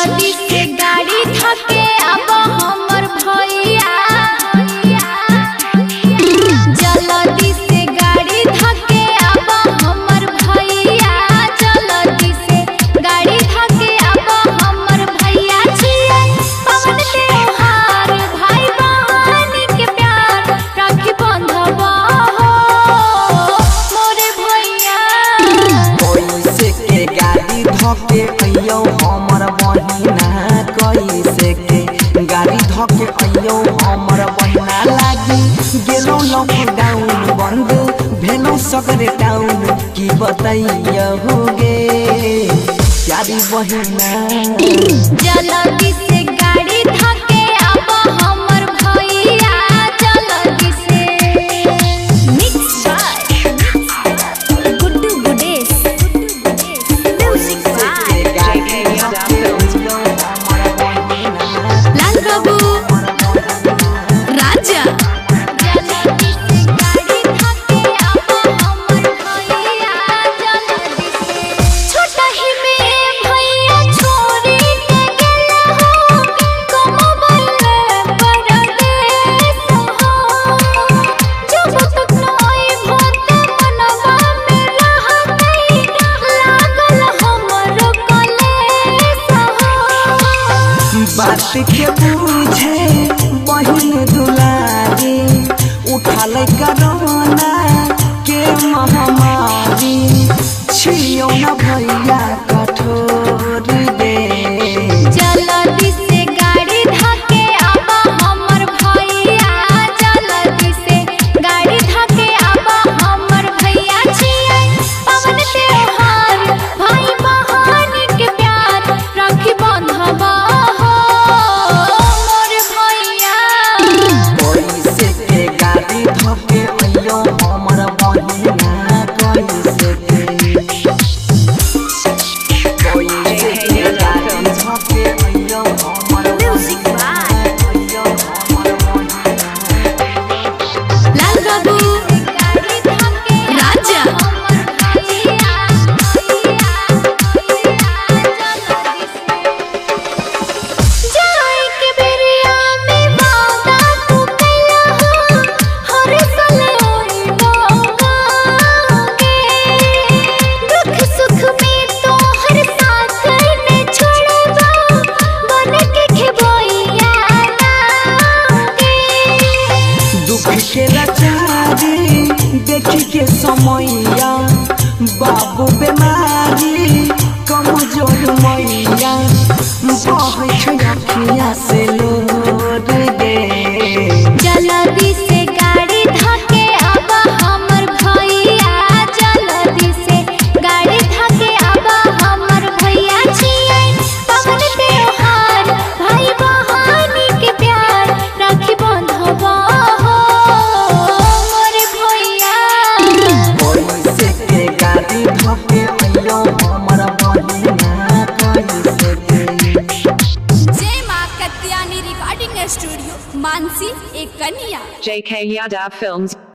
जल्दी से गाड़ी धके अब हमर भैया जल्दी से गाड़ी धके अब हमर भैया जल्दी से गाड़ी धके अब हमर भैया छिए पवन त्योहार भाई बहन के प्यार राखी बंधवा हो मोरे भैया कैसे के गाड़ी धके अइयो हमर बहिना कैसे के गाड़ी धके अइयो हमर बहिना लागी गेलो लॉकडाउन बंद भेलो सगरे टाउन की बताइयो होगे प्यारी बहिना जल्दी से गाड़ी धके अब हमर भैया जल्दी से mix by Guddu Gudesh music by Lal Babu Raja जल्दी से गाड़ी धके अब हमर भैया जल्दी से छोटा ही में भैया छोरी के गेला हो कमबल परदेस हो जब तक नई भोत मनवा में रहतई लागल हमरो कलेस हो बात के बुझे बहिन दुलारी उठाल कोरोना के महामारी छियो न भैया कठोर दे जल्दी से गाड़ी धके अब हमर भैया जल्दी से गाड़ी धके अब हमर भैया छिए पवन त्योहार भाई बहन के प्यार राखी बंधवा हो मोर भैया कैसे के गाड़ी धके अइयो हमर बहिना कैसे के गाड़ी धके अइयो हमर म्यूजिक बाय अइयो हमर बहिना लाल बाबू राजा जाए के बेरिया में वादा तू कैला हो हर साल ओई बागे दुख सुख में तो हर साथ ने छोड़बा बन के खेबैया लागे दुख के लाचारी देखी के समैया बाबू बेमारी कमजोर मैया बहै छै अखिया से लोर दे जल्दी से गाड़ी धके अब हमर भैया जल्दी से गाड़ी धके अब हमर भैया छिए पवन त्योहार भाई बहन के प्यार राखी बंधवा हो मोर भैया कैसे के गाड़ी धके अइयो हमर बहिना कैसे के जय मां कत्यानी रिकॉर्डिंग स्टूडियो मानसी एक कन्या JK Yadav Films